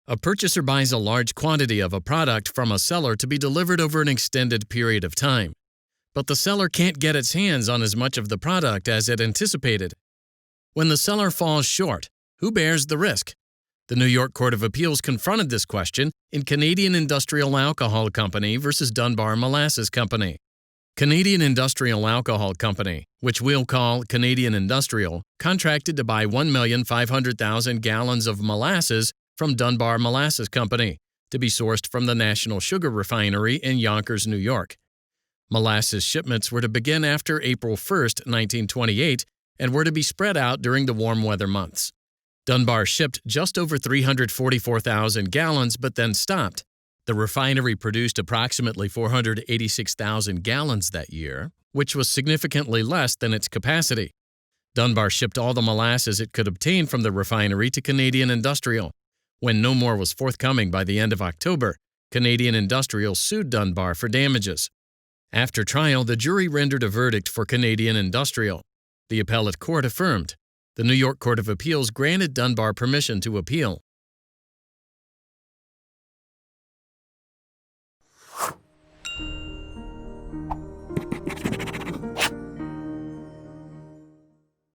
A purchaser buys a large quantity of a product from a seller to be delivered over an extended period of time. But the seller can't get its hands on as much of the product as it anticipated. When the seller falls short, who bears the risk? The New York Court of Appeals confronted this question in Canadian Industrial Alcohol Company versus Dunbar Molasses Company. Canadian Industrial Alcohol Company, which we'll call Canadian Industrial, contracted to buy 1,500,000 gallons of molasses from Dunbar Molasses Company to be sourced from the National Sugar Refinery in Yonkers, New York. Molasses shipments were to begin after April 1, 1928, and were to be spread out during the warm weather months. Dunbar shipped just over 344,000 gallons but then stopped. The refinery produced approximately 486,000 gallons that year, which was significantly less than its capacity. Dunbar shipped all the molasses it could obtain from the refinery to Canadian Industrial. When no more was forthcoming by the end of October, Canadian Industrial sued Dunbar for damages. After trial, the jury rendered a verdict for Canadian Industrial. The appellate court affirmed. The New York Court of Appeals granted Dunbar permission to appeal.